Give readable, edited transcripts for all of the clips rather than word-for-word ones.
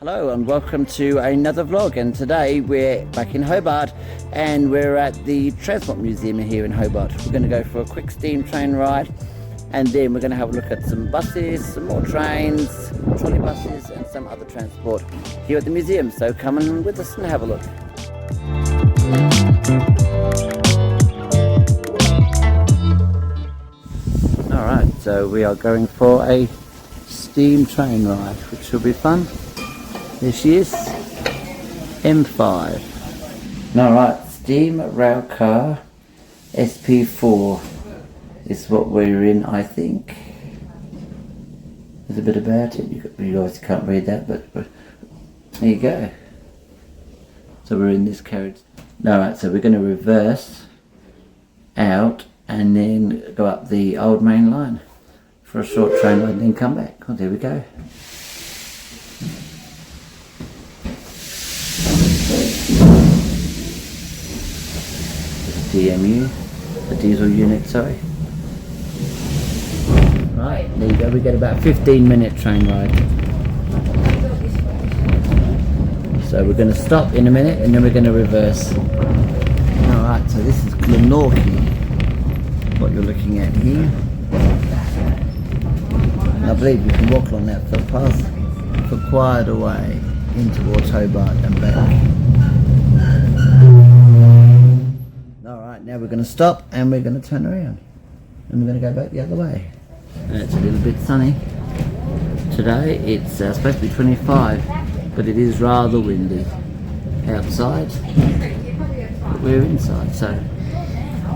Hello and welcome to another vlog, and today we're back in Hobart and we're at the Transport Museum here in Hobart. We're going to go for a quick steam train ride and then we're going to have a look at some buses, some more trains, trolley buses and some other transport here at the museum. So come on with us and have a look. Alright, so we are going for a steam train ride, which will be fun. There she is, M5. Alright, steam rail car SP4 is what we're in, I think. There's a bit about it, you guys can't read that, but there you go. So we're in this carriage. Alright, so we're going to reverse out and then go up the old main line for a short train ride and then come back. Oh, there we go. DMU, the diesel unit, sorry. Right, there you go, we get about 15-minute train ride. So we're going to stop in a minute and then we're going to reverse. Alright, so this is Glenorchy, what you're looking at here. And I believe you can walk along that footpath for quite a way in towards Hobart and back. Alright, now we're going to stop and we're going to turn around and we're going to go back the other way. And it's a little bit sunny today. It's supposed to be 25, but it is rather windy outside, but we're inside, so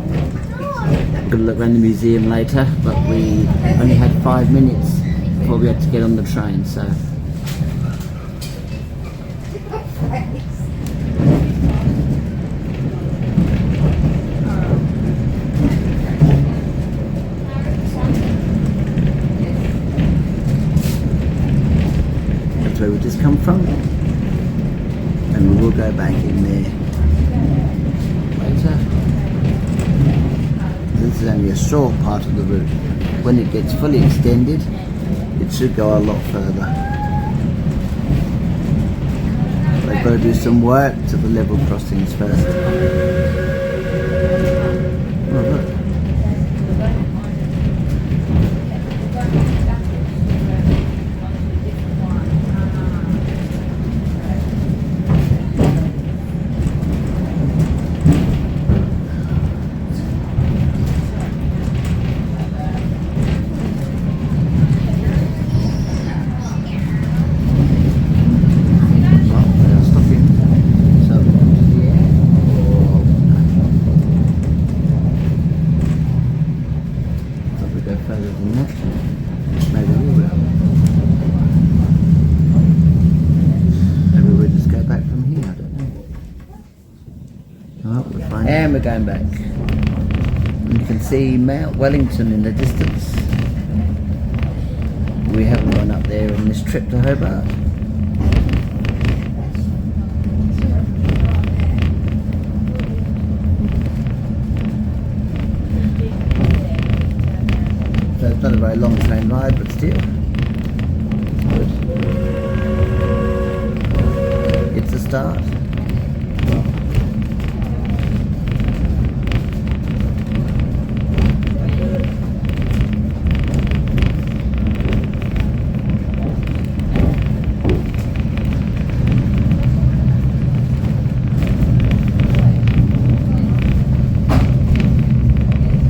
we're going to look around the museum later, but we only had 5 minutes before we had to get on the train, so where we just come from, and we will go back in there later. This is only a short part of the route. When it gets fully extended, it should go a lot further. They've got to do some work to the level crossings first. Oh, look. And we're going back. And you can see Mount Wellington in the distance. We haven't gone up there on this trip to Hobart. So it's not a very long train ride, but still, it's good. It's a start.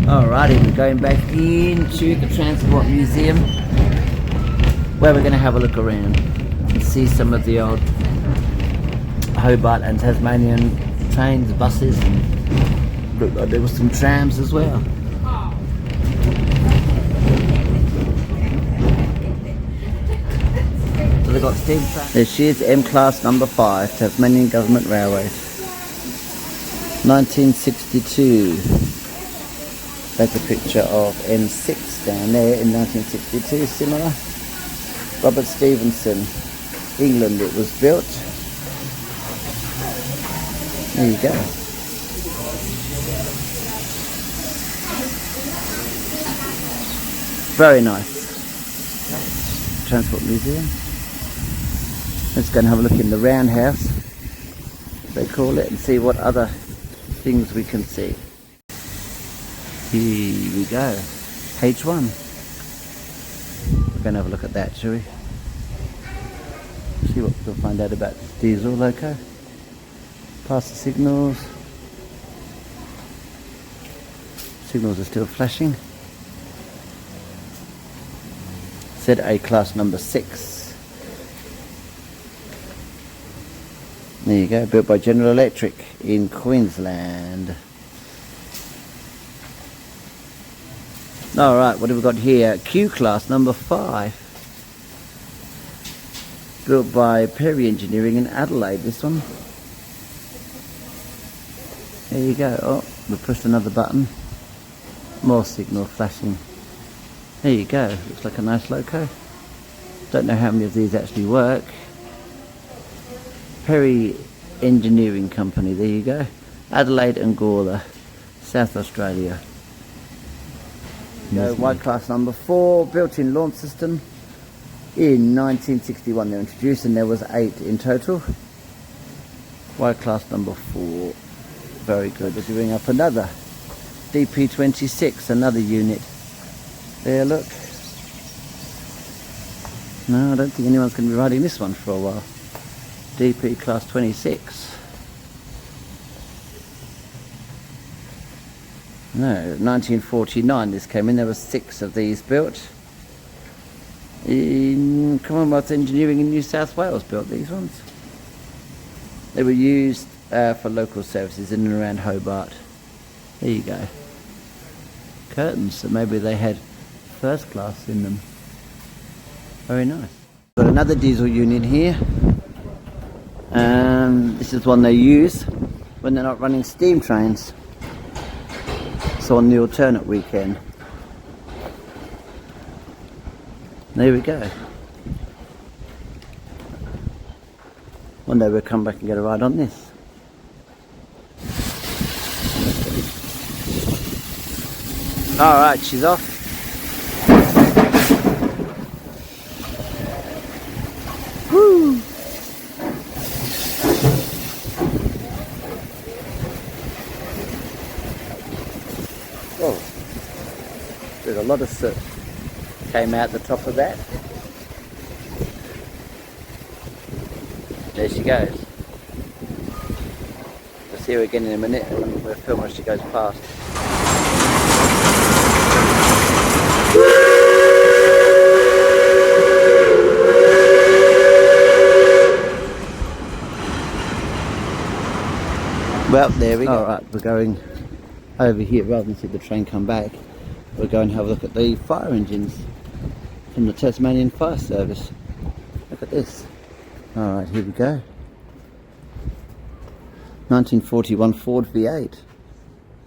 Alrighty, we're going back into the Transport Museum where we're going to have a look around and see some of the old Hobart and Tasmanian trains, buses, and looked like there were some trams as well. So they've got steam trams. There she is, M-Class number 5, Tasmanian Government Railways, 1962. There's a picture of M6 down there in 1962, similar. Robert Stevenson, England it was built. There you go. Very nice. Transport Museum. Let's go and have a look in the roundhouse, they call it, and see what other things we can see. Here we go, H1. We're going to have a look at that, shall we? See what we'll find out about diesel loco. Past the signals. Signals are still flashing. ZA class number 6. There you go, built by General Electric in Queensland. Alright, what have we got here? Q class number 5. Built by Perry Engineering in Adelaide, this one. There you go. Oh, we pushed another button. More signal flashing. There you go, looks like a nice loco. Don't know how many of these actually work. Perry Engineering Company, there you go. Adelaide and Gawler, South Australia. White class number 4, built-in launch system. In 1961 they were introduced, and there was 8 in total. White class number 4, very good. As you bring up another DP26, another unit. There, look. No, I don't think anyone's going to be riding this one for a while. DP class 26. No, 1949 this came in. There were 6 of these built. In Commonwealth Engineering in New South Wales built these ones. They were used for local services in and around Hobart. There you go. Curtains, so maybe they had first class in them. Very nice. Got another diesel unit here. This is one they use when they're not running steam trains. So on the alternate weekend. There we go. One day we'll come back and get a ride on this. Alright, she's off. Woo! Oh, there's a lot of soot came out the top of that. There she goes. We'll see her again in a minute and we'll film as she goes past. Well, there we go. Alright, we're going over here rather than see the train come back. We'll go and have a look at the fire engines from the Tasmanian Fire Service. Look at this. Alright, here we go. 1941 Ford V8.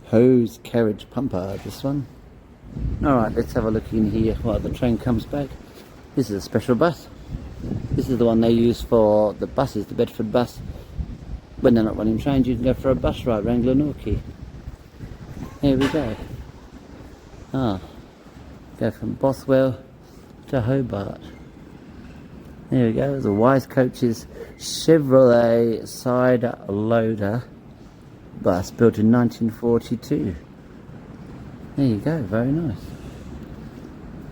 Hose carriage pumper, this one. Alright, let's have a look in here while the train comes back. This is a special bus. This is the one they use for the buses, the Bedford bus. When they're not running trains, you can go for a bus ride around Glenorchy. Here we go. Go from Bothwell to Hobart. There we go, the Wise Coaches Chevrolet side loader bus built in 1942. There you go, very nice.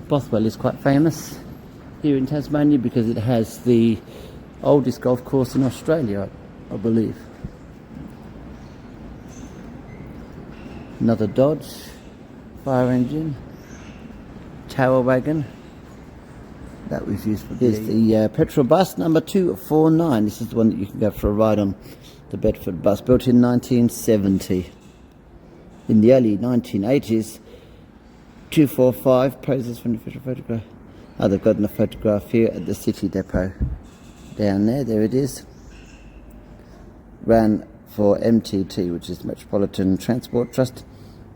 Bothwell is quite famous here in Tasmania because it has the oldest golf course in Australia, I believe. Another Dodge fire engine, tower wagon. That was used for this. The petrol bus number 249. This is the one that you can go for a ride on. The Bedford bus, built in 1970. In the early 1980s, 245 poses from the official photograph. Oh, they've got a photograph here at the city depot. Down there, there it is. Ran for MTT, which is Metropolitan Transport Trust,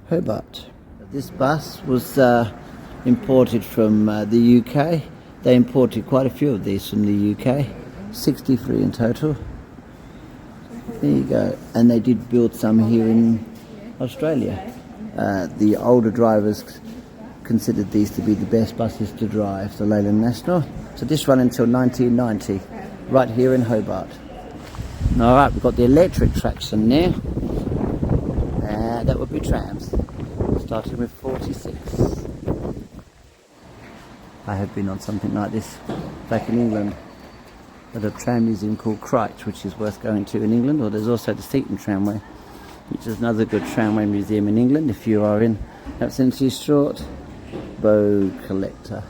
Hobart. This bus was imported from the UK. They imported quite a few of these from the UK, 63 in total. There you go. And they did build some here in Australia. The older drivers considered these to be the best buses to drive, the Leyland National. So this ran until 1990. right here in Hobart. Alright, we've got the electric traction there. That would be trams, starting with 46. I have been on something like this back in England at a tram museum called Christ, which is worth going to in England. Or there's also the Seaton Tramway, which is another good tramway museum in England if you are in absolutely short. Bow collector.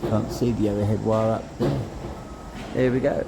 Can't see the overhead wire up there. There we go.